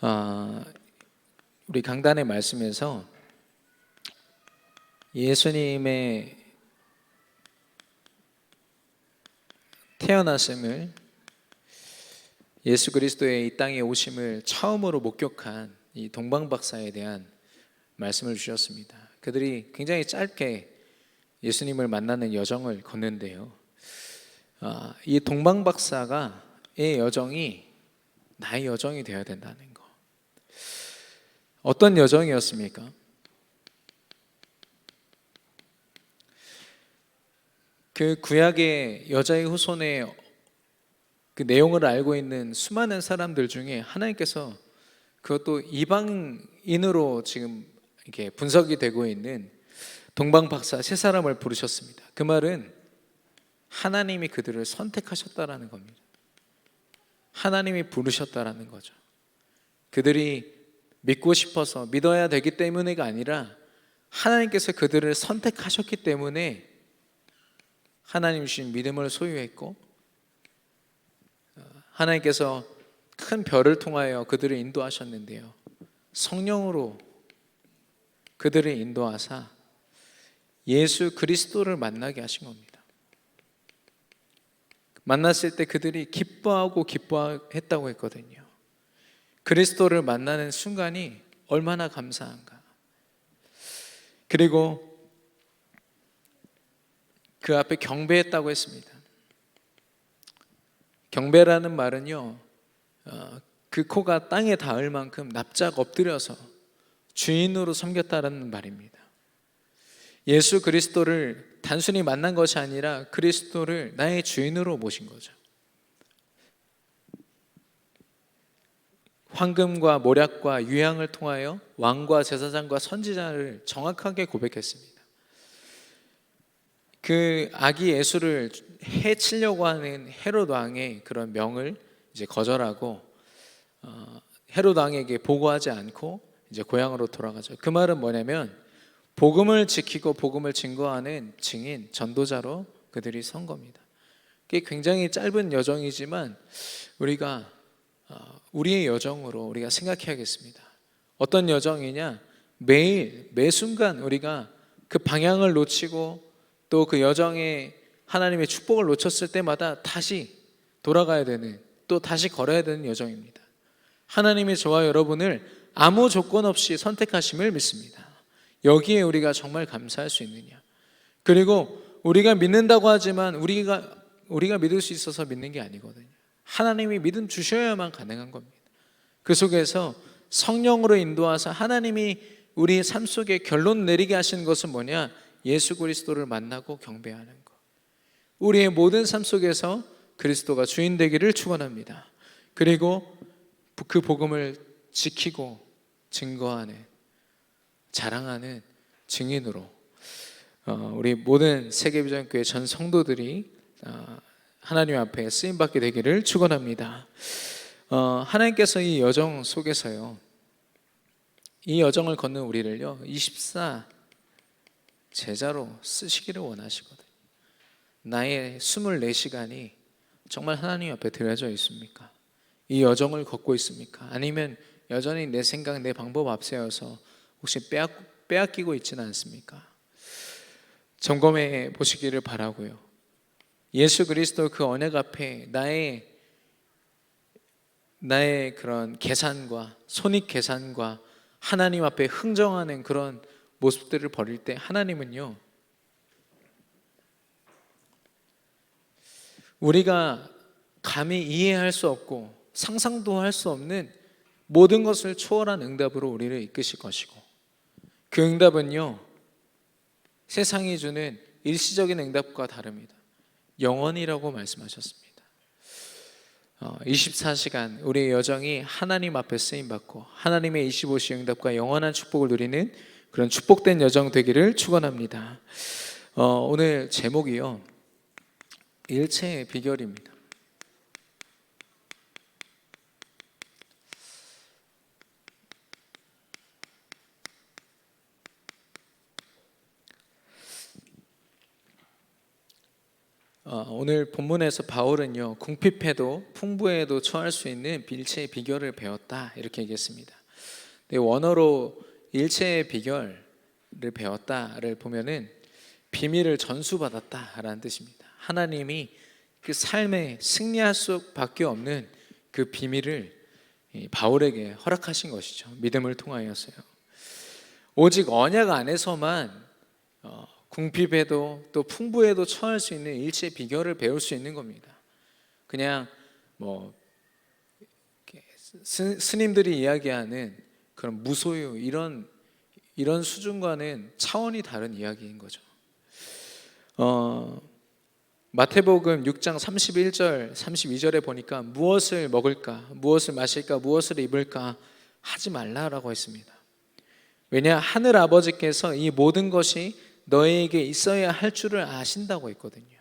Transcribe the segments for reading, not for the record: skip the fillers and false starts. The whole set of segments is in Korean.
아, 우리 강단의 말씀에서 예수님의 태어나심을, 예수 그리스도의 이 땅에 오심을 처음으로 목격한 이 동방박사에 대한 말씀을 주셨습니다. 그들이 굉장히 짧게 예수님을 만나는 여정을 걷는데요, 이 동방박사가의 여정이 나의 여정이 되어야 된다는 거. 어떤 여정이었습니까? 그 구약의 여자의 후손의 그 내용을 알고 있는 수많은 사람들 중에 하나님께서, 그것도 이방인으로 지금 이렇게 분석이 되고 있는 동방박사 세 사람을 부르셨습니다. 그 말은 하나님이 그들을 선택하셨다라는 겁니다. 하나님이 부르셨다라는 거죠. 그들이 믿고 싶어서 믿어야 되기 때문에가 아니라 하나님께서 그들을 선택하셨기 때문에 하나님 주신 믿음을 소유했고, 하나님께서 큰 별을 통하여 그들을 인도하셨는데요, 성령으로 그들을 인도하사 예수 그리스도를 만나게 하신 겁니다. 만났을 때 그들이 기뻐했다고 했거든요. 그리스도를 만나는 순간이 얼마나 감사한가. 그리고 그 앞에 경배했다고 했습니다. 경배라는 말은요, 그 코가 땅에 닿을 만큼 납작 엎드려서 주인으로 섬겼다라는 말입니다. 예수 그리스도를 단순히 만난 것이 아니라 그리스도를 나의 주인으로 모신 거죠. 황금과 모략과 유향을 통하여 왕과 제사장과 선지자를 정확하게 고백했습니다. 그 아기 예수를 해치려고 하는 헤롯 왕의 그런 명을 이제 거절하고 헤롯 왕에게 보고하지 않고 이제 고향으로 돌아가죠. 그 말은 뭐냐면 복음을 지키고 복음을 증거하는 증인, 전도자로 그들이 선 겁니다. 그게 굉장히 짧은 여정이지만 우리가 우리의 여정으로 우리가 생각해야겠습니다. 어떤 여정이냐? 매일 매 순간 우리가 그 방향을 놓치고 또 그 여정에 하나님의 축복을 놓쳤을 때마다 다시 돌아가야 되는, 또 다시 걸어야 되는 여정입니다. 하나님이 저와 여러분을 아무 조건 없이 선택하심을 믿습니다. 여기에 우리가 정말 감사할 수 있느냐? 그리고 우리가 믿는다고 하지만 우리가 믿을 수 있어서 믿는 게 아니거든요. 하나님이 믿음 주셔야만 가능한 겁니다. 그 속에서 성령으로 인도하사 하나님이 우리 삶 속에 결론 내리게 하시는 것은 뭐냐? 예수 그리스도를 만나고 경배하는 것. 우리의 모든 삶 속에서 그리스도가 주인 되기를 축원합니다. 그리고 그 복음을 지키고 증거하는, 자랑하는 증인으로 우리 모든 세계비전교회 전 성도들이 하나님 앞에 쓰임받게 되기를 축원합니다. 하나님께서 이 여정 속에서요, 이 여정을 걷는 우리를요 24 제자로 쓰시기를 원하시거든요. 나의 24시간이 정말 하나님 앞에 드려져 있습니까? 이 여정을 걷고 있습니까? 아니면 여전히 내 생각, 내 방법 앞세워서 혹시 빼앗기고 있지는 않습니까? 점검해 보시기를 바라고요. 예수 그리스도 그 언약 앞에 나의 그런 계산과 손익 계산과 하나님 앞에 흥정하는 그런 모습들을 버릴 때 하나님은요, 우리가 감히 이해할 수 없고 상상도 할 수 없는 모든 것을 초월한 응답으로 우리를 이끄실 것이고, 그 응답은요 세상이 주는 일시적인 응답과 다릅니다. 영원이라고 말씀하셨습니다. 24시간 우리의 여정이 하나님 앞에 쓰임받고 하나님의 25시 응답과 영원한 축복을 누리는 그런 축복된 여정 되기를 축원합니다. 오늘 제목이요, 일체의 비결입니다. 오늘 본문에서 바울은요, 궁핍해도 풍부해도 처할 수 있는 일체의 비결을 배웠다 이렇게 얘기했습니다. 원어로 일체의 비결을 배웠다를 보면은 비밀을 전수받았다라는 뜻입니다. 하나님이 그 삶에 승리할 수밖에 없는 그 비밀을 바울에게 허락하신 것이죠. 믿음을 통하여서요. 오직 언약 안에서만 궁핍해도 또 풍부해도 처할 수 있는 일체의 비결을 배울 수 있는 겁니다. 그냥 스님들이 이야기하는 그런 무소유 이런 수준과는 차원이 다른 이야기인 거죠. 마태복음 6장 31절 32절에 보니까 무엇을 먹을까, 무엇을 마실까, 무엇을 입을까 하지 말라라고 했습니다. 왜냐 하늘 아버지께서 이 모든 것이 너에게 있어야 할 줄을 아신다고 했거든요.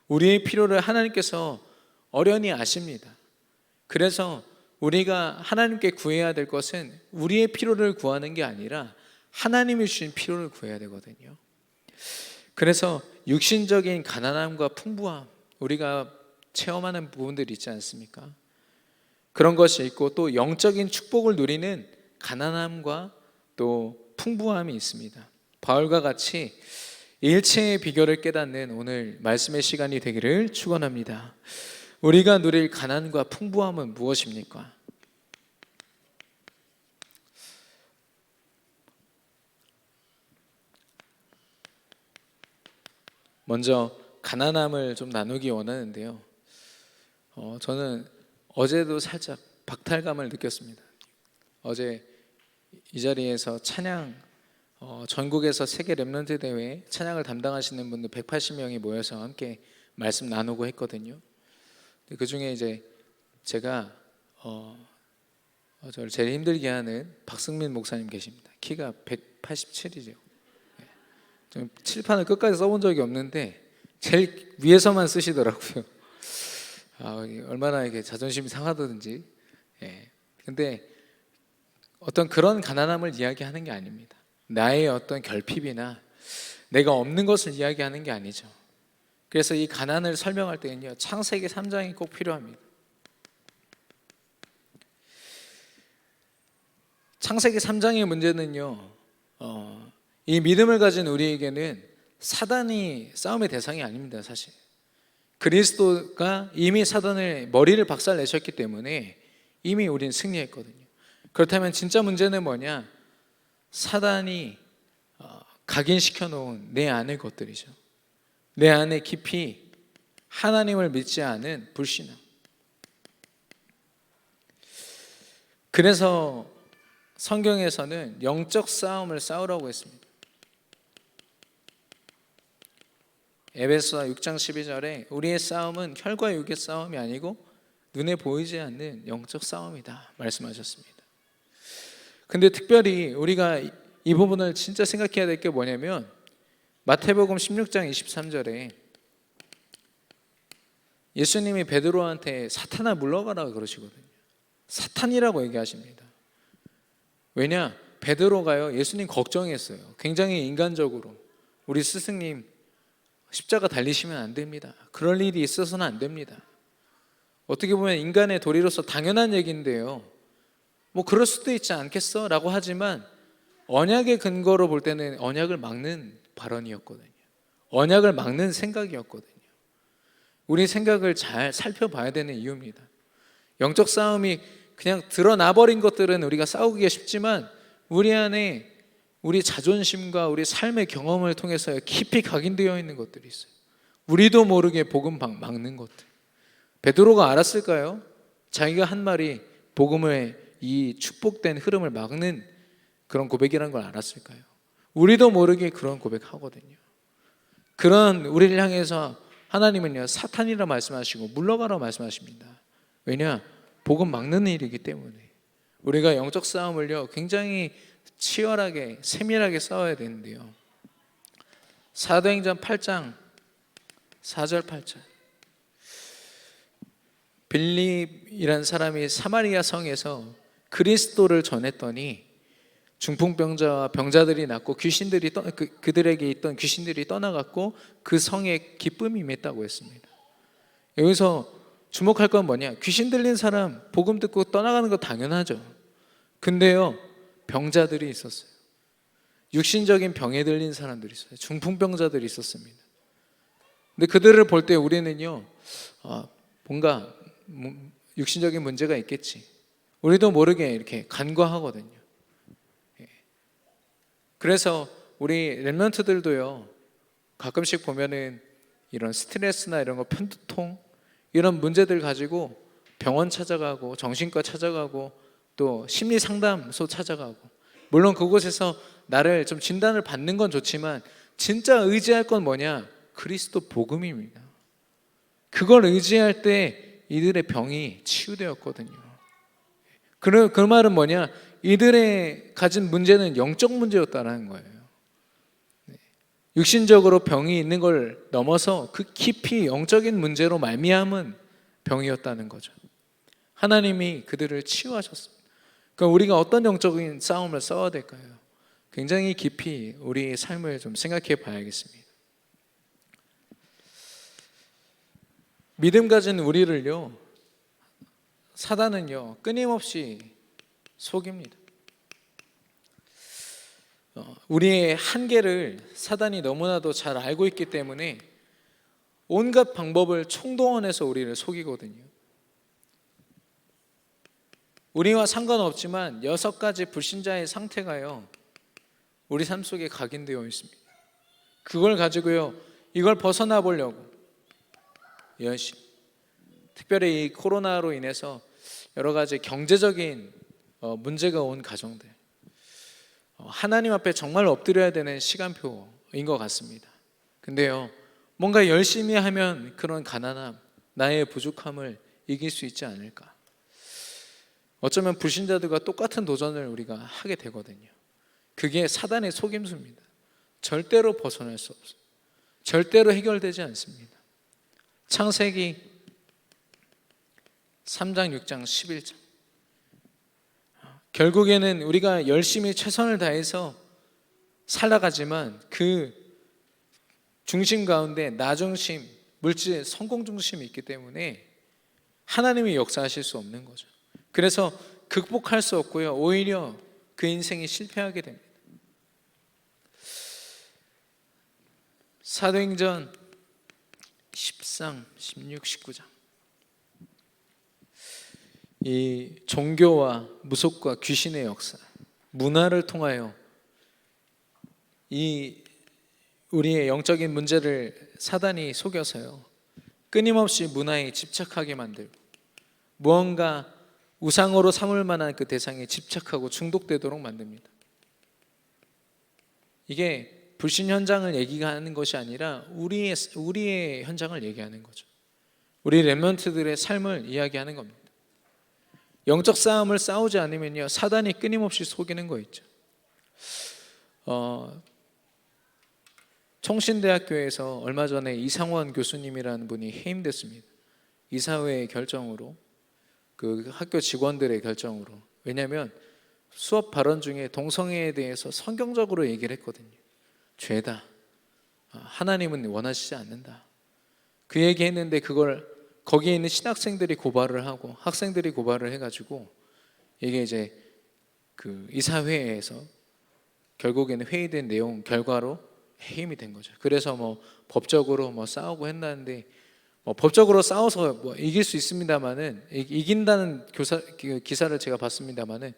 우리의 필요를 하나님께서 어련히 아십니다. 그래서 우리가 하나님께 구해야 될 것은 우리의 필요를 구하는 게 아니라 하나님이 주신 필요를 구해야 되거든요. 그래서 육신적인 가난함과 풍부함, 우리가 체험하는 부분들이 있지 않습니까? 그런 것이 있고 또 영적인 축복을 누리는 가난함과 또 풍부함이 있습니다. 바울과 같이 일체의 비결을 깨닫는 오늘 말씀의 시간이 되기를 축원합니다. 우리가 누릴 가난과 풍부함은 무엇입니까? 먼저 가난함을 좀 나누기 원하는데요. 저는 어제도 살짝 박탈감을 느꼈습니다. 어제 이 자리에서 찬양 전국에서 세계 렘넌트 대회 찬양을 담당하시는 분들 180명이 모여서 함께 말씀 나누고 했거든요. 그 중에 이제 제가 저를 제일 힘들게 하는 박승민 목사님 계십니다. 키가 187이죠. 좀 칠판을 끝까지 써본 적이 없는데 제일 위에서만 쓰시더라고요. 얼마나 이게 자존심이 상하든지. 근데 어떤 그런 가난함을 이야기하는 게 아닙니다. 나의 어떤 결핍이나 내가 없는 것을 이야기하는 게 아니죠. 그래서 이 가난을 설명할 때는요, 창세기 3장이 꼭 필요합니다. 창세기 3장의 문제는요, 이 믿음을 가진 우리에게는 사단이 싸움의 대상이 아닙니다. 사실 그리스도가 이미 사단의 머리를 박살내셨기 때문에 이미 우리는 승리했거든요. 그렇다면 진짜 문제는 뭐냐? 사단이 각인시켜 놓은 내 안의 것들이죠. 내 안에 깊이 하나님을 믿지 않은 불신앙. 그래서 성경에서는 영적 싸움을 싸우라고 했습니다. 에베소서 6장 12절에 우리의 싸움은 혈과 육의 싸움이 아니고 눈에 보이지 않는 영적 싸움이다 말씀하셨습니다. 근데 특별히 우리가 이 부분을 진짜 생각해야 될 게 뭐냐면 마태복음 16장 23절에 예수님이 베드로한테 사탄아 물러가라 그러시거든요. 사탄이라고 얘기하십니다. 왜냐? 베드로가요, 예수님 걱정했어요. 굉장히 인간적으로 우리 스승님 십자가 달리시면 안 됩니다. 그럴 일이 있어서는 안 됩니다. 어떻게 보면 인간의 도리로서 당연한 얘기인데요, 뭐 그럴 수도 있지 않겠어? 라고 하지만 언약의 근거로 볼 때는 언약을 막는 발언이었거든요. 언약을 막는 생각이었거든요. 우리 생각을 잘 살펴봐야 되는 이유입니다. 영적 싸움이 그냥 드러나버린 것들은 우리가 싸우기가 쉽지만 우리 안에 우리 자존심과 우리 삶의 경험을 통해서 깊이 각인되어 있는 것들이 있어요. 우리도 모르게 복음 막는 것들. 베드로가 알았을까요? 자기가 한 말이 복음의 이 축복된 흐름을 막는 그런 고백이라는 걸 알았을까요? 우리도 모르게 그런 고백하거든요. 그런 우리를 향해서 하나님은요, 사탄이라 말씀하시고 물러가라 말씀하십니다. 왜냐? 복음 막는 일이기 때문에. 우리가 영적 싸움을요, 굉장히 치열하게 세밀하게 싸워야 되는데요. 사도행전 8장 4절 8절 빌립이라는 사람이 사마리아 성에서 그리스도를 전했더니 중풍병자와 병자들이 낫고 그들에게 있던 귀신들이 떠나갔고 그 성에 기쁨이 임했다고 했습니다. 여기서 주목할 건 뭐냐? 귀신 들린 사람 복음 듣고 떠나가는 거 당연하죠. 근데요, 병자들이 있었어요. 육신적인 병에 들린 사람들이 있어요. 중풍병자들이 있었습니다. 근데 그들을 볼 때 우리는요, 뭔가 육신적인 문제가 있겠지. 우리도 모르게 이렇게 간과하거든요. 그래서 우리 렘넌트들도요, 가끔씩 보면은 이런 스트레스나 이런 거, 편두통 이런 문제들 가지고 병원 찾아가고 정신과 찾아가고 또 심리 상담소 찾아가고, 물론 그곳에서 나를 좀 진단을 받는 건 좋지만 진짜 의지할 건 뭐냐? 그리스도 복음입니다. 그걸 의지할 때 이들의 병이 치유되었거든요. 그 말은 뭐냐? 이들의 가진 문제는 영적 문제였다는 거예요. 육신적으로 병이 있는 걸 넘어서 그 깊이 영적인 문제로 말미암은 병이었다는 거죠. 하나님이 그들을 치유하셨습니다. 그러니까 우리가 어떤 영적인 싸움을 싸워야 될까요? 굉장히 깊이 우리의 삶을 좀 생각해 봐야겠습니다. 믿음 가진 우리를요, 사단은요 끊임없이 속입니다. 우리의 한계를 사단이 너무나도 잘 알고 있기 때문에 온갖 방법을 총동원해서 우리를 속이거든요. 우리와 상관없지만 6가지 불신자의 상태가요, 우리 삶 속에 각인되어 있습니다. 그걸 가지고요, 이걸 벗어나 보려고 열심히, 특별히 이 코로나로 인해서 여러 가지 경제적인 문제가 온 가정들, 하나님 앞에 정말 엎드려야 되는 시간표인 것 같습니다. 근데요, 뭔가 열심히 하면 그런 가난함, 나의 부족함을 이길 수 있지 않을까. 어쩌면 불신자들과 똑같은 도전을 우리가 하게 되거든요. 그게 사단의 속임수입니다. 절대로 벗어날 수 없어요. 절대로 해결되지 않습니다. 창세기 3장, 6장, 11장. 결국에는 우리가 열심히 최선을 다해서 살아가지만 그 중심 가운데 나 중심, 물질, 성공 중심이 있기 때문에 하나님이 역사하실 수 없는 거죠. 그래서 극복할 수 없고요, 오히려 그 인생이 실패하게 됩니다. 사도행전 13, 16, 19장. 이 종교와 무속과 귀신의 역사, 문화를 통하여 이 우리의 영적인 문제를 사단이 속여서요, 끊임없이 문화에 집착하게 만들고 무언가 우상으로 삼을 만한 그 대상에 집착하고 중독되도록 만듭니다. 이게 불신 현장을 얘기하는 것이 아니라 우리의 현장을 얘기하는 거죠. 우리 렘넌트들의 삶을 이야기하는 겁니다. 영적 싸움을 싸우지 않으면요, 사단이 끊임없이 속이는 거 있죠. 총신대학교에서 얼마 전에 이상원 교수님이라는 분이 해임됐습니다. 이사회의 결정으로, 그 학교 직원들의 결정으로. 왜냐하면 수업 발언 중에 동성애에 대해서 성경적으로 얘기를 했거든요. 죄다, 하나님은 원하시지 않는다, 그 얘기했는데 그걸 거기에 있는 신학생들이 고발을 하고 학생들이 고발을 해가지고 이게 이제 그 이사회에서 결국에는 회의된 내용 결과로 해임이 된 거죠. 그래서 뭐 법적으로 뭐 싸우고 했는데, 뭐 법적으로 싸워서 뭐 이길 수 있습니다만은, 이긴다는 기사를 제가 봤습니다만은,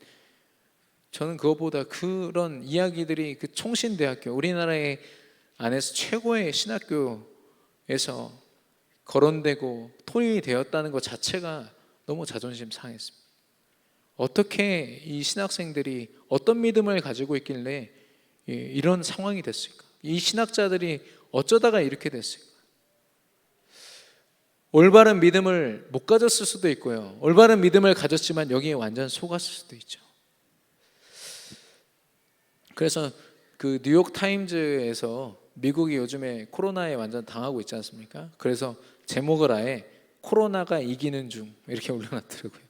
저는 그것보다 그런 이야기들이 그 총신대학교, 우리나라의 안에서 최고의 신학교에서 거론되고 토론이 되었다는 것 자체가 너무 자존심 상했습니다. 어떻게 이 신학생들이 어떤 믿음을 가지고 있길래 이런 상황이 됐을까? 이 신학자들이 어쩌다가 이렇게 됐을까? 올바른 믿음을 못 가졌을 수도 있고요, 올바른 믿음을 가졌지만 여기에 완전 속았을 수도 있죠. 그래서 그 뉴욕 타임즈에서 미국이 요즘에 코로나에 완전 당하고 있지 않습니까? 그래서 제목을 아예 코로나가 이기는 중 이렇게 올려놨더라고요.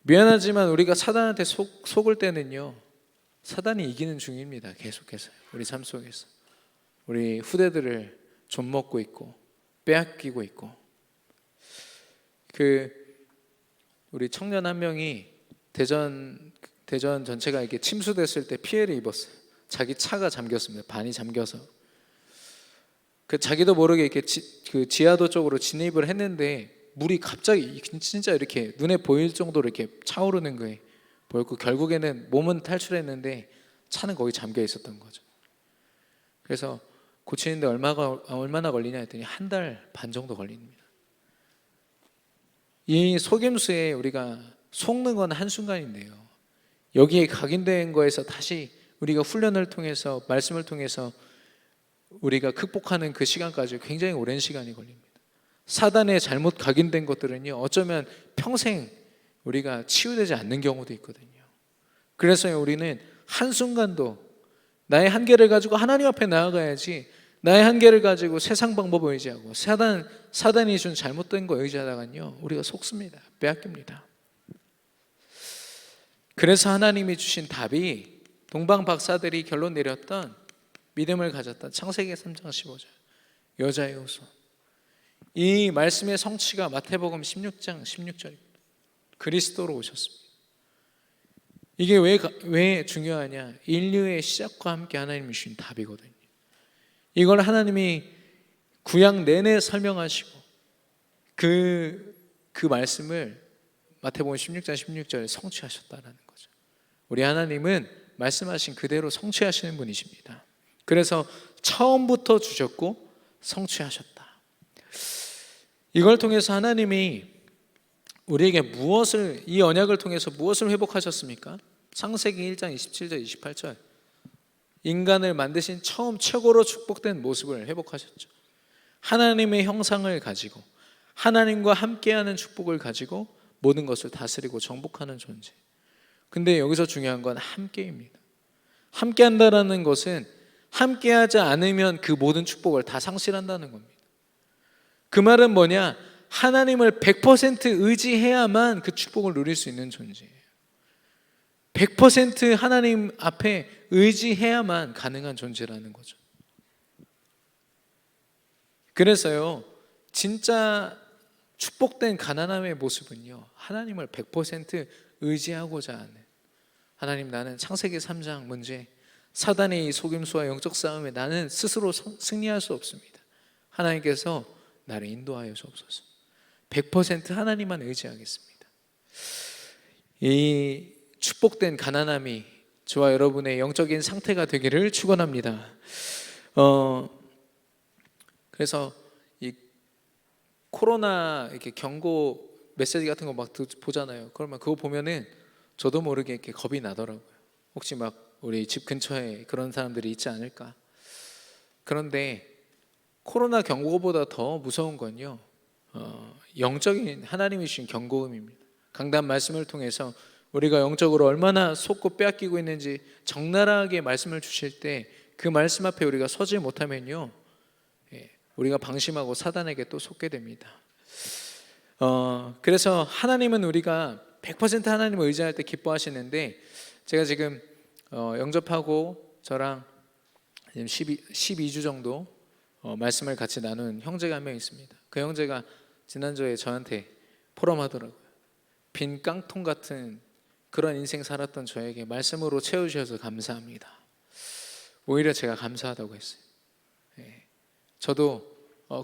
미안하지만 우리가 사단한테 속을 때는요, 사단이 이기는 중입니다. 계속해서 우리 삶 속에서 우리 후대들을 좀 먹고 있고 빼앗기고 있고. 우리 청년 한 명이 대전 전체가 이렇게 침수됐을 때 피해를 입었어요. 자기 차가 잠겼습니다. 반이 잠겨서. 자기도 모르게 이렇게 지하도 쪽으로 진입을 했는데 물이 갑자기 진짜 이렇게 눈에 보일 정도로 이렇게 차오르는 거예요. 보였고 결국에는 몸은 탈출했는데 차는 거기 잠겨 있었던 거죠. 그래서 고치는데 얼마나 걸리냐 했더니 1달 반 정도 걸립니다. 이 속임수에 우리가 속는 건 한순간인데요, 여기에 각인된 거에서 다시 우리가 훈련을 통해서 말씀을 통해서 우리가 극복하는 그 시간까지 굉장히 오랜 시간이 걸립니다. 사단에 잘못 각인된 것들은요, 어쩌면 평생 우리가 치유되지 않는 경우도 있거든요. 그래서 우리는 한순간도 나의 한계를 가지고 하나님 앞에 나아가야지, 나의 한계를 가지고 세상 방법을 의지하고 사단이 준 잘못된 거 의지하다가요, 우리가 속습니다. 빼앗깁니다. 그래서 하나님이 주신 답이 동방 박사들이 결론 내렸던 믿음을 가졌던 창세기 3장 15절 여자의 후손, 이 말씀의 성취가 마태복음 16장 16절입니다. 그리스도로 오셨습니다. 이게 왜 중요하냐? 인류의 시작과 함께 하나님이 주신 답이거든요. 이걸 하나님이 구약 내내 설명하시고 그 말씀을 마태복음 16장 16절에 성취하셨다라는 거죠. 우리 하나님은 말씀하신 그대로 성취하시는 분이십니다. 그래서 처음부터 주셨고 성취하셨다. 이걸 통해서 하나님이 우리에게 이 언약을 통해서 무엇을 회복하셨습니까? 창세기 1장 27절 28절 인간을 만드신 처음 최고로 축복된 모습을 회복하셨죠. 하나님의 형상을 가지고 하나님과 함께하는 축복을 가지고 모든 것을 다스리고 정복하는 존재. 근데 여기서 중요한 건 함께입니다. 함께한다라는 것은 함께하지 않으면 그 모든 축복을 다 상실한다는 겁니다. 그 말은 뭐냐? 하나님을 100% 의지해야만 그 축복을 누릴 수 있는 존재예요. 100% 하나님 앞에 의지해야만 가능한 존재라는 거죠. 그래서요, 진짜 축복된 가난함의 모습은요, 하나님을 100% 의지하고자 하는, 하나님, 나는 창세기 3장 문제, 사단의 이 속임수와 영적 싸움에 나는 스스로 승리할 수 없습니다. 하나님께서 나를 인도하여 주옵소서. 100% 하나님만 의지하겠습니다. 이 축복된 가난함이 저와 여러분의 영적인 상태가 되기를 축원합니다. 그래서 이 코로나 이렇게 경고 메시지 같은 거 막 보잖아요. 그러면 그거 보면은 저도 모르게 이렇게 겁이 나더라고요. 혹시 막 우리 집 근처에 그런 사람들이 있지 않을까? 그런데 코로나 경고보다 더 무서운 건요, 영적인 하나님이 주신 경고음입니다. 강단 말씀을 통해서 우리가 영적으로 얼마나 속고 빼앗기고 있는지 적나라하게 말씀을 주실 때 그 말씀 앞에 우리가 서지 못하면요, 우리가 방심하고 사단에게 또 속게 됩니다. 그래서 하나님은 우리가 100% 하나님을 의지할 때 기뻐하시는데, 제가 지금 영접하고 저랑 12주 정도 말씀을 같이 나눈 형제가 한 명 있습니다. 그 형제가 지난주에 저한테 포럼하더라고요. 빈 깡통 같은 그런 인생 살았던 저에게 말씀으로 채워주셔서 감사합니다. 오히려 제가 감사하다고 했어요. 저도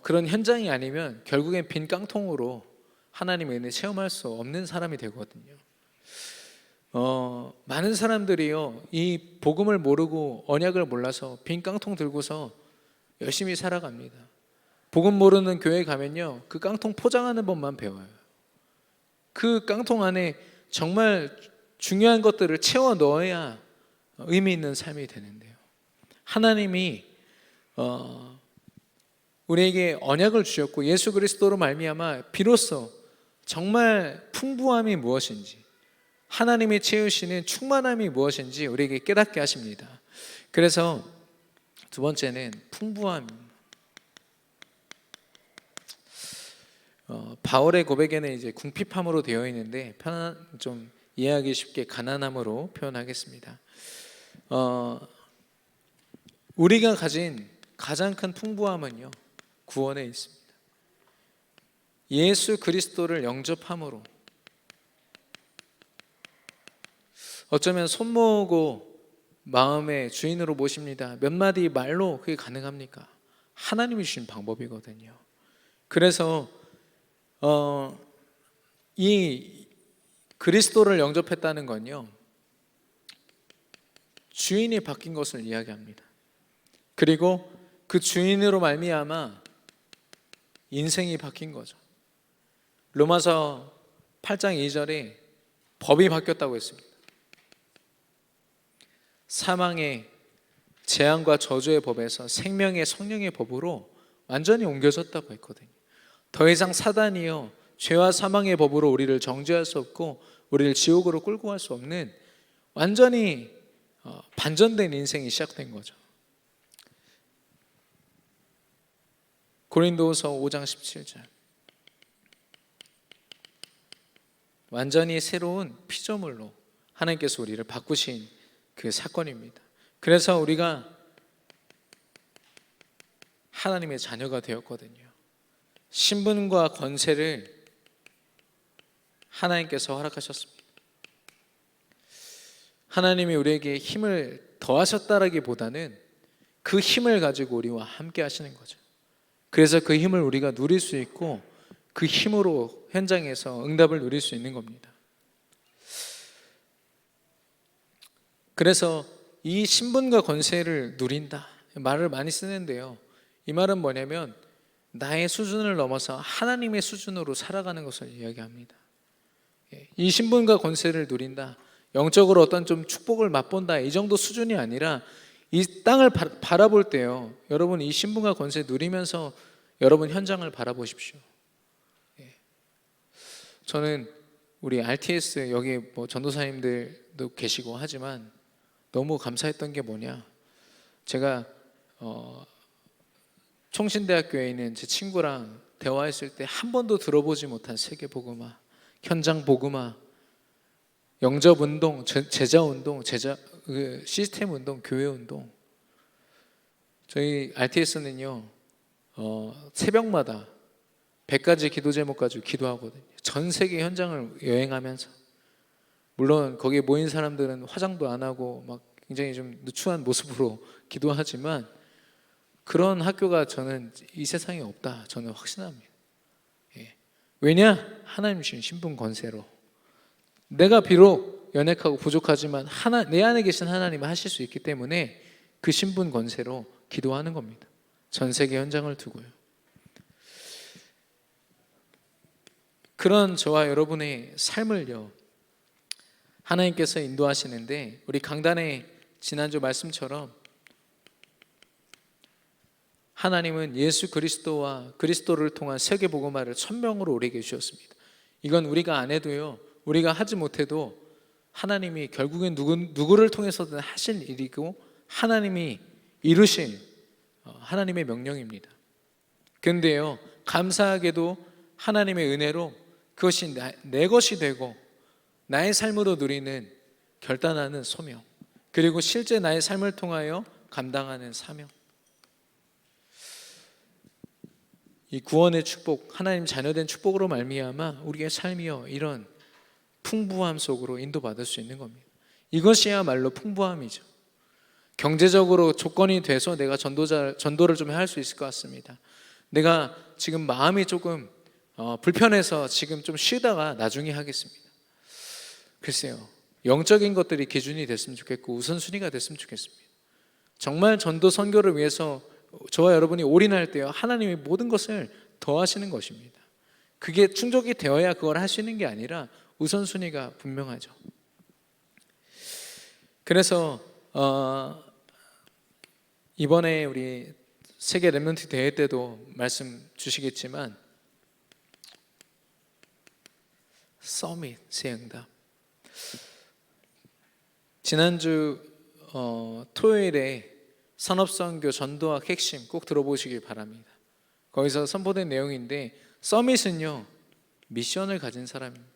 그런 현장이 아니면 결국엔 빈 깡통으로 하나님의 은혜 체험할 수 없는 사람이 되거든요. 많은 사람들이요, 이 복음을 모르고 언약을 몰라서 빈 깡통 들고서 열심히 살아갑니다. 복음 모르는 교회 가면요, 그 깡통 포장하는 법만 배워요. 그 깡통 안에 정말 중요한 것들을 채워 넣어야 의미 있는 삶이 되는데요, 하나님이 우리에게 언약을 주셨고 예수 그리스도로 말미암아 비로소 정말 풍부함이 무엇인지, 하나님이 채우시는 충만함이 무엇인지 우리에게 깨닫게 하십니다. 그래서 두 번째는 풍부함. 바울의 고백에는 이제 궁핍함으로 되어 있는데 좀 이해하기 쉽게 가난함으로 표현하겠습니다. 우리가 가진 가장 큰 풍부함은요, 구원에 있습니다. 예수 그리스도를 영접함으로 어쩌면 손모으고 마음의 주인으로 모십니다. 몇 마디 말로 그게 가능합니까? 하나님이 주신 방법이거든요. 그래서 이 그리스도를 영접했다는 건요, 주인이 바뀐 것을 이야기합니다. 그리고 그 주인으로 말미암아 인생이 바뀐 거죠. 로마서 8장 2절에 법이 바뀌었다고 했습니다. 사망의 재앙과 저주의 법에서 생명의 성령의 법으로 완전히 옮겨졌다고 했거든요. 더 이상 사단이요, 죄와 사망의 법으로 우리를 정죄할 수 없고 우리를 지옥으로 끌고 갈 수 없는 완전히 반전된 인생이 시작된 거죠. 고린도후서 5장 17절, 완전히 새로운 피조물로 하나님께서 우리를 바꾸신 그 사건입니다. 그래서 우리가 하나님의 자녀가 되었거든요. 신분과 권세를 하나님께서 허락하셨습니다. 하나님이 우리에게 힘을 더하셨다라기보다는 그 힘을 가지고 우리와 함께 하시는 거죠. 그래서 그 힘을 우리가 누릴 수 있고 그 힘으로 현장에서 응답을 누릴 수 있는 겁니다. 그래서 이 신분과 권세를 누린다 말을 많이 쓰는데요, 이 말은 뭐냐면 나의 수준을 넘어서 하나님의 수준으로 살아가는 것을 이야기합니다. 이 신분과 권세를 누린다, 영적으로 어떤 좀 축복을 맛본다, 이 정도 수준이 아니라 이 땅을 바라볼 때요, 여러분 이 신분과 권세 누리면서 여러분 현장을 바라보십시오. 저는 우리 RTS 여기 뭐 전도사님들도 계시고 하지만 너무 감사했던 게 뭐냐, 제가 총신대학교에 있는 제 친구랑 대화했을 때 한 번도 들어보지 못한 세계 복음화, 현장 복음화, 영접 운동, 제자 운동, 시스템 운동, 교회 운동. 저희 RTS는요 새벽마다 100가지 기도 제목 가지고 기도하거든요. 전 세계 현장을 여행하면서. 물론 거기에 모인 사람들은 화장도 안 하고 막 굉장히 좀 누추한 모습으로 기도하지만 그런 학교가 저는 이 세상에 없다, 저는 확신합니다. 왜냐? 하나님 주신 신분 권세로 내가 비록 연약하고 부족하지만 내 안에 계신 하나님은 하실 수 있기 때문에 그 신분 권세로 기도하는 겁니다. 전 세계 현장을 두고요. 그런 저와 여러분의 삶을요, 하나님께서 인도하시는데, 우리 강단의 지난주 말씀처럼 하나님은 예수 그리스도와 그리스도를 통한 세계 복음화를 천명으로 우리에게 주셨습니다. 이건 우리가 안 해도요, 우리가 하지 못해도 하나님이 결국엔 누구를 통해서든 하실 일이고 하나님이 이루신 하나님의 명령입니다. 근데요, 감사하게도 하나님의 은혜로 그것이 내 것이 되고 나의 삶으로 누리는, 결단하는 소명, 그리고 실제 나의 삶을 통하여 감당하는 사명, 이 구원의 축복, 하나님 자녀된 축복으로 말미암아 우리의 삶이요 이런 풍부함 속으로 인도받을 수 있는 겁니다. 이것이야말로 풍부함이죠. 경제적으로 조건이 돼서 내가 전도를 좀 할 수 있을 것 같습니다. 내가 지금 마음이 조금 불편해서 지금 좀 쉬다가 나중에 하겠습니다. 글쎄요, 영적인 것들이 기준이 됐으면 좋겠고 우선순위가 됐으면 좋겠습니다. 정말 전도 선교를 위해서 저와 여러분이 올인할 때요, 하나님이 모든 것을 더하시는 것입니다. 그게 충족이 되어야 그걸 할 수 있는 게 아니라 우선순위가 분명하죠. 그래서 이번에 우리 세계 렘넌트 대회 때도 말씀 주시겠지만 서밋 새응답, 지난주 토요일에 산업선교 전도학 핵심 꼭 들어보시길 바랍니다. 거기서 선포된 내용인데, 서밋은요 미션을 가진 사람입니다.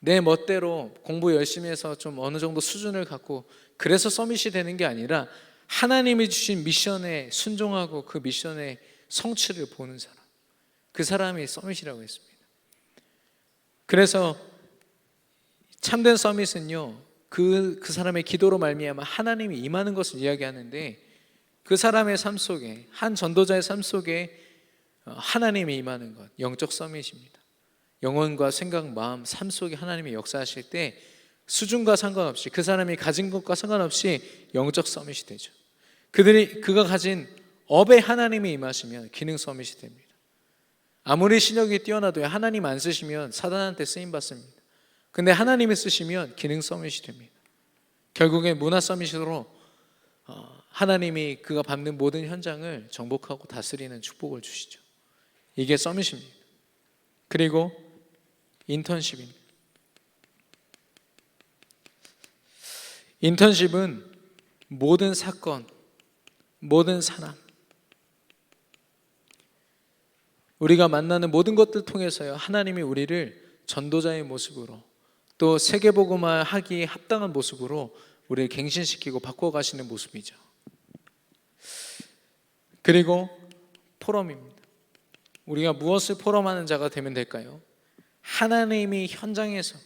내 멋대로 공부 열심히 해서 좀 어느 정도 수준을 갖고 그래서 서밋이 되는 게 아니라 하나님이 주신 미션에 순종하고 그 미션의 성취를 보는 사람, 그 사람이 서밋이라고 했습니다. 그래서 참된 서밋은요, 그 사람의 기도로 말미암아 하나님이 임하는 것을 이야기하는데, 그 사람의 삶 속에, 한 전도자의 삶 속에 하나님이 임하는 것, 영적 서밋입니다. 영혼과 생각, 마음, 삶 속에 하나님이 역사하실 때 수준과 상관없이, 그 사람이 가진 것과 상관없이 영적 서밋이 되죠. 그가 가진 업에 하나님이 임하시면 기능 서밋이 됩니다. 아무리 실력이 뛰어나도 하나님 안 쓰시면 사단한테 쓰임 받습니다. 근데 하나님이 쓰시면 기능 서밋이 됩니다. 결국엔 문화 서밋으로 하나님이 그가 밟는 모든 현장을 정복하고 다스리는 축복을 주시죠. 이게 서밋입니다. 그리고 인턴십입니다. 인턴십은 모든 사건, 모든 사람, 우리가 만나는 모든 것들 통해서요, 하나님이 우리를 전도자의 모습으로, 또 세계복음화 하기에 합당한 모습으로 우리를 갱신시키고 바꿔가시는 모습이죠. 그리고 포럼입니다. 우리가 무엇을 포럼하는 자가 되면 될까요? 하나님이 현장에서,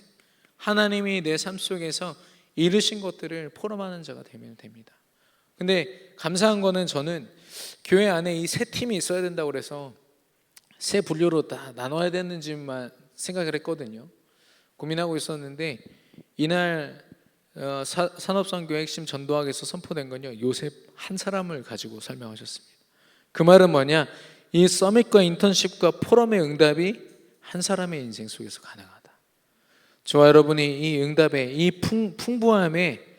하나님이 내 삶 속에서 이루신 것들을 포럼하는 자가 되면 됩니다. 근데 감사한 거는, 저는 교회 안에 이 세 팀이 있어야 된다고 그래서 세 분류로 다 나눠야 되는지만 생각을 했거든요. 고민하고 있었는데, 이날 산업선교의 핵심 전도학에서 선포된 건요, 요셉 한 사람을 가지고 설명하셨습니다. 그 말은 뭐냐, 이 서밋과 인턴십과 포럼의 응답이 한 사람의 인생 속에서 가능하다. 저와 여러분이 이 응답의, 이 풍부함의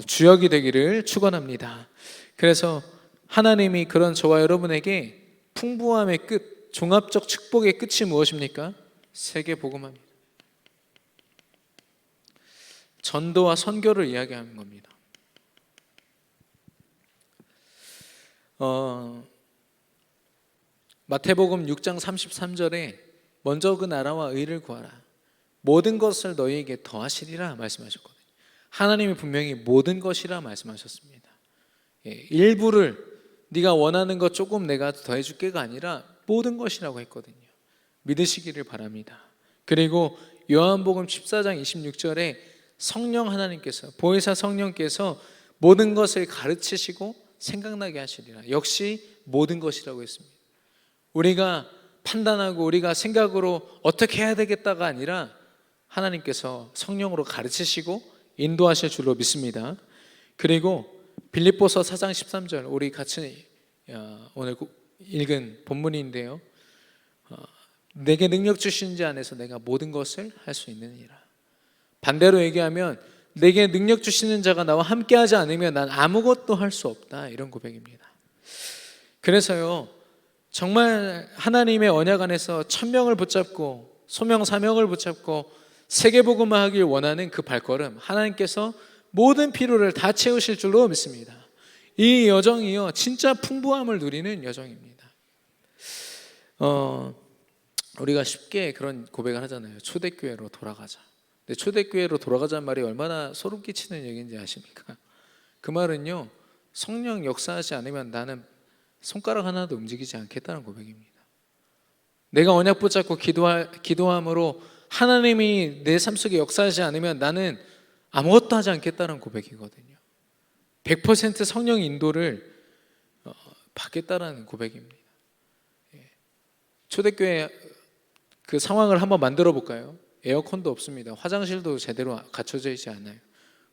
주역이 되기를 축원합니다. 그래서 하나님이 그런 저와 여러분에게 풍부함의 끝, 종합적 축복의 끝이 무엇입니까? 세계 복음화입니다. 전도와 선교를 이야기하는 겁니다. 마태복음 6장 33절에 먼저 그 나라와 의를 구하라, 모든 것을 너희에게 더하시리라 말씀하셨거든요. 하나님이 분명히 모든 것이라 말씀하셨습니다. 일부를, 네가 원하는 것 조금 내가 더해줄게가 아니라 모든 것이라고 했거든요. 믿으시기를 바랍니다. 그리고 요한복음 14장 26절에 성령 하나님께서, 보혜사 성령께서 모든 것을 가르치시고 생각나게 하시리라, 역시 모든 것이라고 했습니다. 우리가 판단하고 우리가 생각으로 어떻게 해야 되겠다가 아니라 하나님께서 성령으로 가르치시고 인도하실 줄로 믿습니다. 그리고 빌립보서 4장 13절, 우리 같이 오늘 읽은 본문인데요, 내게 능력 주신 자 안에서 내가 모든 것을 할 수 있느니라. 반대로 얘기하면 내게 능력 주시는 자가 나와 함께하지 않으면 난 아무것도 할 수 없다, 이런 고백입니다. 그래서요, 정말 하나님의 언약 안에서 천명을 붙잡고 소명 사명을 붙잡고 세계복음화 하길 원하는 그 발걸음, 하나님께서 모든 필요를 다 채우실 줄로 믿습니다. 이 여정이요, 진짜 풍부함을 누리는 여정입니다. 우리가 쉽게 그런 고백을 하잖아요. 초대교회로 돌아가자. 근데 초대교회로 돌아가자는 말이 얼마나 소름 끼치는 얘기인지 아십니까? 그 말은요, 성령 역사하지 않으면 나는 손가락 하나도 움직이지 않겠다는 고백입니다. 내가 언약 붙잡고 기도함으로 하나님이 내 삶 속에 역사하지 않으면 나는 아무것도 하지 않겠다는 고백이거든요. 100% 성령 인도를 받겠다는 고백입니다. 초대교회 그 상황을 한번 만들어 볼까요? 에어컨도 없습니다. 화장실도 제대로 갖춰져 있지 않아요.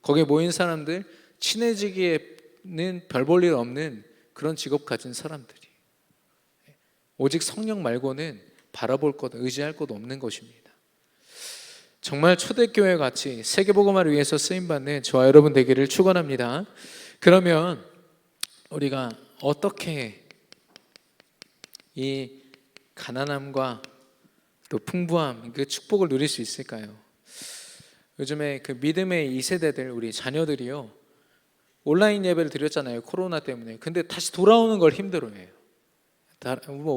거기에 모인 사람들, 친해지기에는 별 볼 일 없는 그런 직업 가진 사람들이, 오직 성령 말고는 바라볼 것, 의지할 것 없는 것입니다. 정말 초대교회 같이 세계복음화를 위해서 쓰임받는 저와 여러분 되기를 축원합니다. 그러면 우리가 어떻게 이 가난함과 또 풍부함, 그 축복을 누릴 수 있을까요? 요즘에 그 믿음의 2세대들, 우리 자녀들이요, 온라인 예배를 드렸잖아요, 코로나 때문에. 근데 다시 돌아오는 걸 힘들어해요.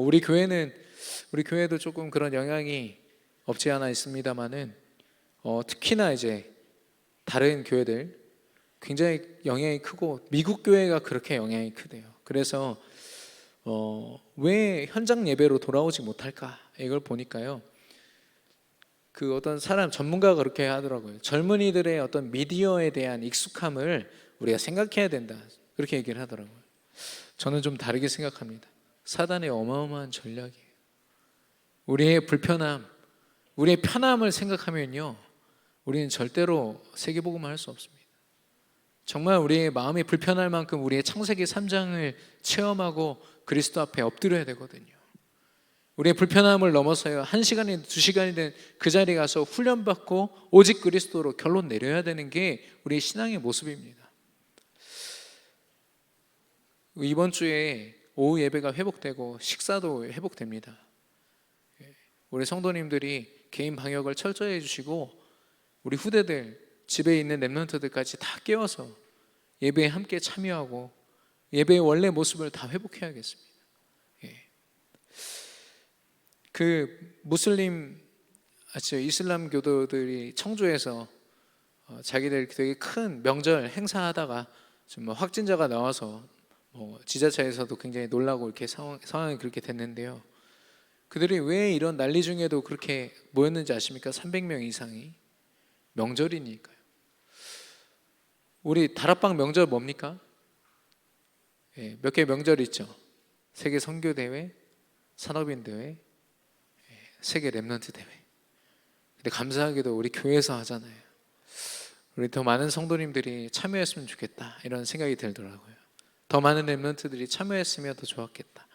우리 교회도 조금 그런 영향이 없지 않아 있습니다만은 특히나 이제 다른 교회들 굉장히 영향이 크고 미국 교회가 그렇게 영향이 크대요. 그래서 왜 현장 예배로 돌아오지 못할까? 이걸 보니까요. 그 어떤 사람 전문가가 그렇게 하더라고요. 젊은이들의 어떤 미디어에 대한 익숙함을 우리가 생각해야 된다. 그렇게 얘기를 하더라고요. 저는 좀 다르게 생각합니다. 사단의 어마어마한 전략이에요. 우리의 불편함, 우리의 편함을 생각하면요, 우리는 절대로 세계복음을 할 수 없습니다. 정말 우리의 마음이 불편할 만큼 우리의 창세기 3장을 체험하고 그리스도 앞에 엎드려야 되거든요. 우리의 불편함을 넘어서요, 1시간이든 2시간이든 그 자리에 가서 훈련받고 오직 그리스도로 결론 내려야 되는 게 우리의 신앙의 모습입니다. 이번 주에 오후 예배가 회복되고 식사도 회복됩니다. 우리 성도님들이 개인 방역을 철저히 해주시고 우리 후대들, 집에 있는 랩런트들까지 다 깨워서 예배에 함께 참여하고 예배의 원래 모습을 다 회복해야겠습니다. 그 무슬림, 이슬람 교도들이 청주에서 자기들 되게 큰 명절 행사하다가 좀 확진자가 나와서 지자체에서도 굉장히 놀라고 이렇게 상황이 그렇게 됐는데요. 그들이 왜 이런 난리 중에도 그렇게 모였는지 아십니까? 300명 이상이. 명절이니까요. 우리 다락방 명절 뭡니까? 몇 개 명절 있죠. 세계 선교 대회, 산업인 대회, 세계 랩런트 대회. 근데 감사하게도 우리 교회에서 하잖아요. 우리 더 많은 성도님들이 참여했으면 좋겠다, 이런 생각이 들더라고요. 더 많은 랩런트들이 참여했으면 더 좋았겠다.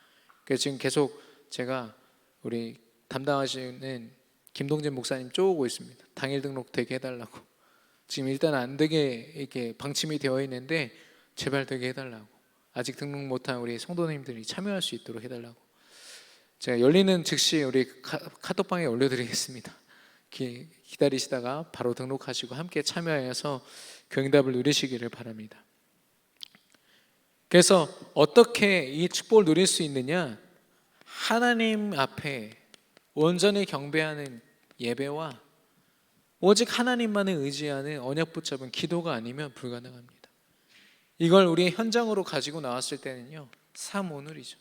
그래서 지금 계속 제가 우리 담당하시는 김동진 목사님 쪼우고 있습니다. 당일 등록 되게 해달라고. 지금 일단 안 되게 이렇게 방침이 되어 있는데 제발 되게 해달라고. 아직 등록 못한 우리 성도님들이 참여할 수 있도록 해달라고. 제가 열리는 즉시 우리 카톡방에 올려드리겠습니다. 기다리시다가 바로 등록하시고 함께 참여해서 교응답을 누리시기를 바랍니다. 그래서 어떻게 이 축복을 누릴 수 있느냐? 하나님 앞에 온전히 경배하는 예배와 오직 하나님만을 의지하는 언약 붙잡은 기도가 아니면 불가능합니다. 이걸 우리의 현장으로 가지고 나왔을 때는요, 오늘이죠.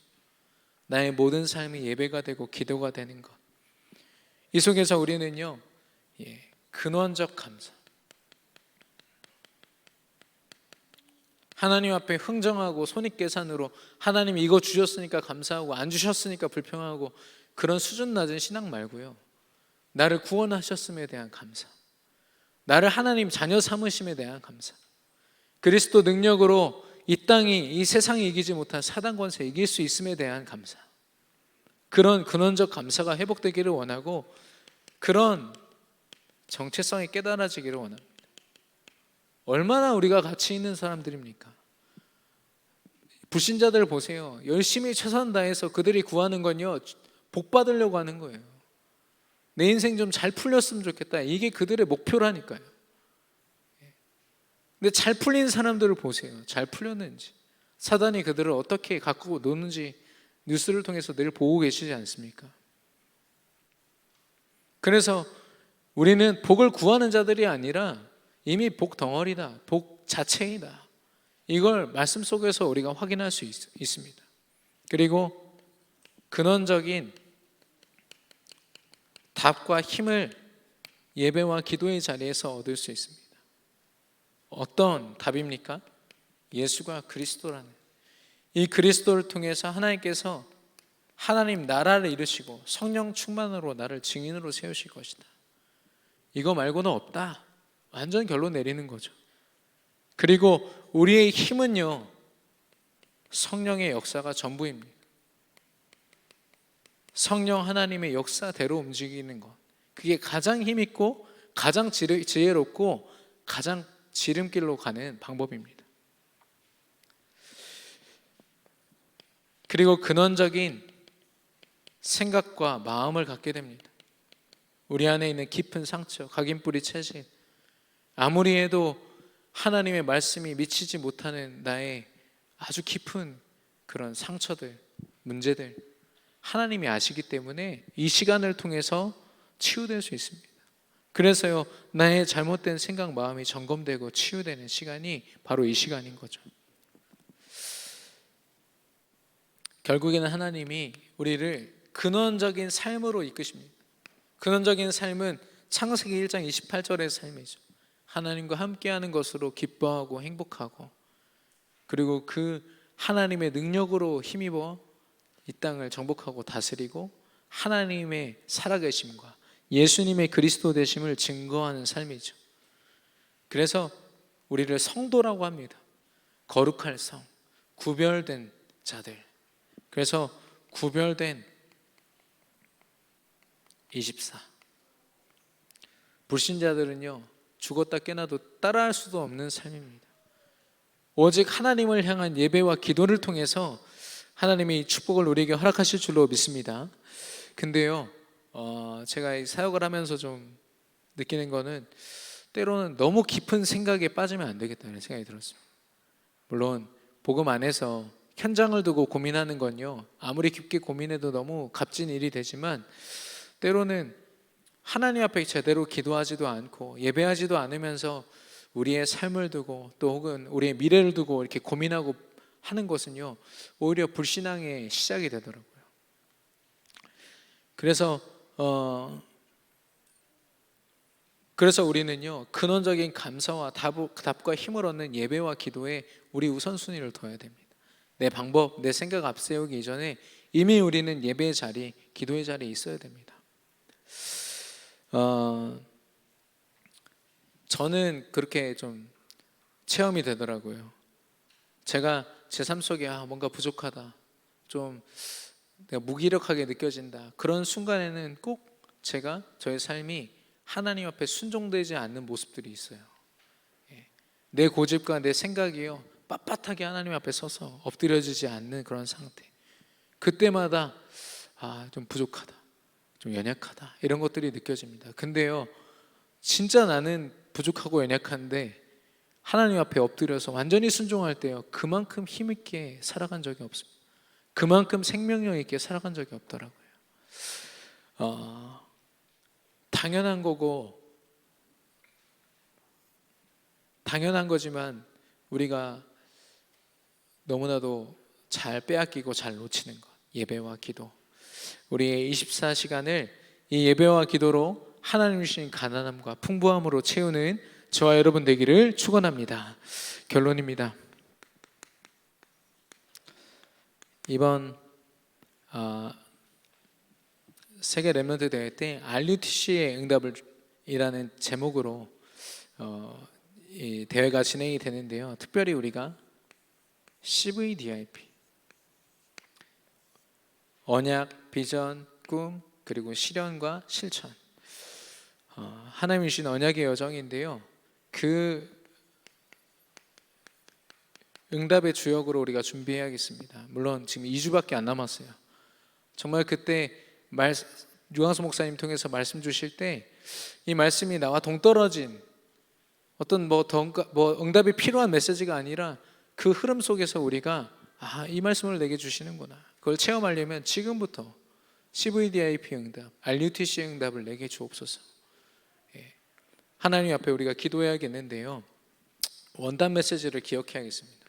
나의 모든 삶이 예배가 되고 기도가 되는 것. 이 속에서 우리는요, 근원적 감사, 하나님 앞에 흥정하고 손익계산으로 하나님 이거 주셨으니까 감사하고 안 주셨으니까 불평하고 그런 수준 낮은 신앙 말고요, 나를 구원하셨음에 대한 감사, 나를 하나님 자녀 삼으심에 대한 감사, 그리스도 능력으로 이 땅이, 이 세상이 이기지 못한 사단 권세 이길 수 있음에 대한 감사, 그런 근원적 감사가 회복되기를 원하고 그런 정체성이 깨달아지기를 원합니다. 얼마나 우리가 가치 있는 사람들입니까? 불신자들 보세요. 열심히 최선 다해서 그들이 구하는 건요, 복 받으려고 하는 거예요. 내 인생 좀 잘 풀렸으면 좋겠다, 이게 그들의 목표라니까요. 근데 잘 풀린 사람들을 보세요. 잘 풀렸는지, 사단이 그들을 어떻게 갖고 노는지 뉴스를 통해서 늘 보고 계시지 않습니까? 그래서 우리는 복을 구하는 자들이 아니라 이미 복 덩어리다, 복 자체이다, 이걸 말씀 속에서 우리가 확인할 수 있습니다. 그리고 근원적인 답과 힘을 예배와 기도의 자리에서 얻을 수 있습니다. 어떤 답입니까? 예수가 그리스도라는, 이 그리스도를 통해서 하나님께서 하나님 나라를 이루시고 성령 충만으로 나를 증인으로 세우실 것이다, 이거 말고는 없다, 완전 결론 내리는 거죠. 그리고 우리의 힘은요, 성령의 역사가 전부입니다. 성령 하나님의 역사대로 움직이는 것, 그게 가장 힘있고 가장 지혜롭고 가장 지름길로 가는 방법입니다. 그리고 근원적인 생각과 마음을 갖게 됩니다. 우리 안에 있는 깊은 상처, 각인뿌리 채집, 아무리 해도 하나님의 말씀이 미치지 못하는 나의 아주 깊은 그런 상처들, 문제들, 하나님이 아시기 때문에 이 시간을 통해서 치유될 수 있습니다. 그래서요, 나의 잘못된 생각, 마음이 점검되고 치유되는 시간이 바로 이 시간인 거죠. 결국에는 하나님이 우리를 근원적인 삶으로 이끄십니다. 근원적인 삶은 창세기 1장 28절의 삶이죠. 하나님과 함께하는 것으로 기뻐하고 행복하고, 그리고 그 하나님의 능력으로 힘입어 이 땅을 정복하고 다스리고 하나님의 살아계심과 예수님의 그리스도 되심을 증거하는 삶이죠. 그래서 우리를 성도라고 합니다. 거룩할 성, 구별된 자들. 그래서 구별된 24. 불신자들은요, 죽었다 깨나도 따라할 수도 없는 삶입니다. 오직 하나님을 향한 예배와 기도를 통해서 하나님이 축복을 우리에게 허락하실 줄로 믿습니다. 근데요, 제가 이 사역을 하면서 좀 느끼는 거는 때로는 너무 깊은 생각에 빠지면 안 되겠다는 생각이 들었습니다. 물론 복음 안에서 현장을 두고 고민하는 건요, 아무리 깊게 고민해도 너무 값진 일이 되지만, 때로는 하나님 앞에 제대로 기도하지도 않고 예배하지도 않으면서 우리의 삶을 두고 또 혹은 우리의 미래를 두고 이렇게 고민하고 하는 것은요, 오히려 불신앙의 시작이 되더라고요. 그래서 우리는요, 근원적인 감사와 답과 힘을 얻는 예배와 기도에 우리 우선순위를 둬야 됩니다. 내 방법, 내 생각 앞세우기 이전에 이미 우리는 예배의 자리, 기도의 자리에 있어야 됩니다. 저는 그렇게 좀 체험이 되더라고요. 제가 제 삶 속에 뭔가 부족하다, 좀 내가 무기력하게 느껴진다, 그런 순간에는 꼭 제가 저의 삶이 하나님 앞에 순종되지 않는 모습들이 있어요. 내 고집과 내 생각이요, 빳빳하게 하나님 앞에 서서 엎드려지지 않는 그런 상태. 그때마다 좀 부족하다, 좀 연약하다, 이런 것들이 느껴집니다. 근데요, 진짜 나는 부족하고 연약한데 하나님 앞에 엎드려서 완전히 순종할 때요, 그만큼 힘있게 살아간 적이 없습니다. 그만큼 생명력 있게 살아간 적이 없더라고요. 당연한 거고 당연한 거지만 우리가 너무나도 잘 빼앗기고 잘 놓치는 것, 예배와 기도. 우리의 24시간을 이 예배와 기도로 하나님 주신 가난함과 풍부함으로 채우는 저와 여러분 되기를 축원합니다. 결론입니다. 이번 세계 랩런트 대회 때 RUTC의 응답을 이라는 제목으로 이 대회가 진행이 되는데요, 특별히 우리가 CVDIP, 언약, 비전, 꿈, 그리고 실현과 실천, 하나님이 주신 언약의 여정인데요, 그 응답의 주역으로 우리가 준비해야겠습니다. 물론 지금 2주밖에 안 남았어요. 정말 그때 유광수 목사님 통해서 말씀 주실 때 이 말씀이 나와 동떨어진 어떤 응답이 필요한 메시지가 아니라 그 흐름 속에서 우리가 이 말씀을 내게 주시는구나, 그걸 체험하려면 지금부터 CVDIP 응답, RUTC 응답을 내게 주옵소서. 하나님 앞에 우리가 기도해야겠는데요, 원단 메시지를 기억해야겠습니다.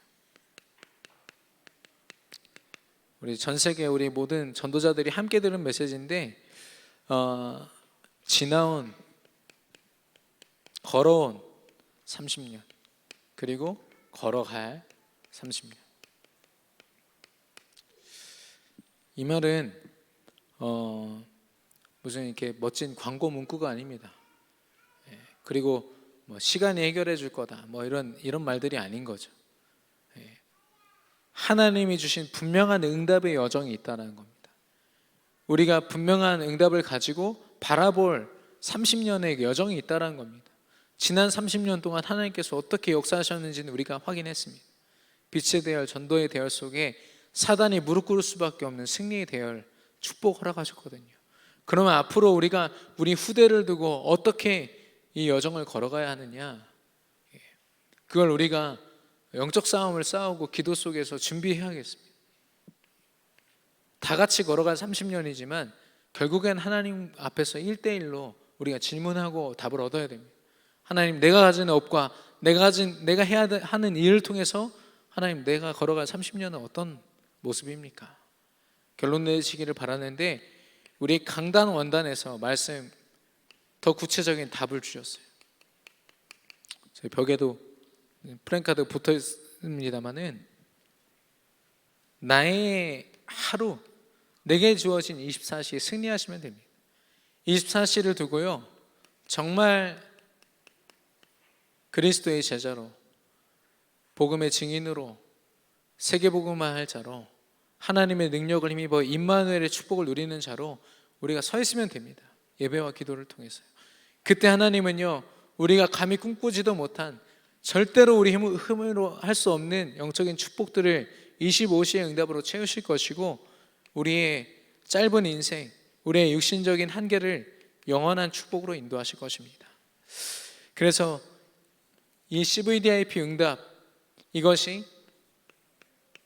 우리 전 세계 우리 모든 전도자들이 함께 들은 메시지인데, 걸어온 30년, 그리고 걸어갈 30년. 이 말은 무슨 이렇게 멋진 광고 문구가 아닙니다. 그리고 시간이 해결해 줄 거다, 이런 말들이 아닌 거죠. 하나님이 주신 분명한 응답의 여정이 있다는 겁니다. 우리가 분명한 응답을 가지고 바라볼 30년의 여정이 있다는 겁니다. 지난 30년 동안 하나님께서 어떻게 역사하셨는지는 우리가 확인했습니다. 빛의 대열, 전도의 대열 속에 사단이 무릎 꿇을 수밖에 없는 승리의 대열, 축복 허락하셨거든요. 그러면 앞으로 우리가 우리 후대를 두고 어떻게 이 여정을 걸어가야 하느냐, 그걸 우리가 영적 싸움을 싸우고 기도 속에서 준비해야겠습니다. 다 같이 걸어갈 30년이지만 결국엔 하나님 앞에서 1대1로 우리가 질문하고 답을 얻어야 됩니다. 하나님, 내가 가진 업과 내가 해야 하는 일을 통해서 하나님, 내가 걸어갈 30년은 어떤 모습입니까? 결론 내시기를 바라는데 우리 강단 원단에서 말씀 더 구체적인 답을 주셨어요. 저희 벽에도 프랭카드 붙어 있습니다만은 나의 하루, 내게 주어진 24시에 승리하시면 됩니다. 24시를 두고요, 정말 그리스도의 제자로, 복음의 증인으로, 세계복음화할 자로, 하나님의 능력을 힘입어 임마누엘의 축복을 누리는 자로 우리가 서 있으면 됩니다. 예배와 기도를 통해서요. 그때 하나님은요, 우리가 감히 꿈꾸지도 못한, 절대로 우리 힘으로 할 수 없는 영적인 축복들을 25시의 응답으로 채우실 것이고, 우리의 짧은 인생, 우리의 육신적인 한계를 영원한 축복으로 인도하실 것입니다. 그래서 이 CVDIP 응답, 이것이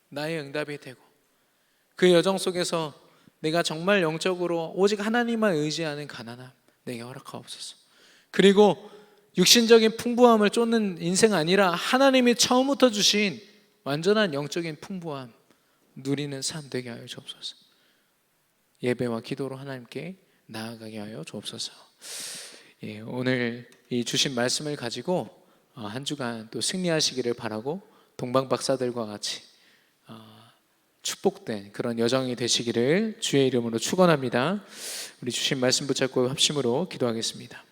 나의 응답이 되고, 그 여정 속에서 내가 정말 영적으로 오직 하나님만 의지하는 가난함 내게 허락하옵소서. 그리고 육신적인 풍부함을 쫓는 인생 아니라 하나님이 처음부터 주신 완전한 영적인 풍부함 누리는 삶 되게 하여 주옵소서. 예배와 기도로 하나님께 나아가게 하여 주옵소서. 오늘 이 주신 말씀을 가지고 한 주간 또 승리하시기를 바라고, 동방 박사들과 같이 축복된 그런 여정이 되시기를 주의 이름으로 축원합니다. 우리 주신 말씀 붙잡고 합심으로 기도하겠습니다.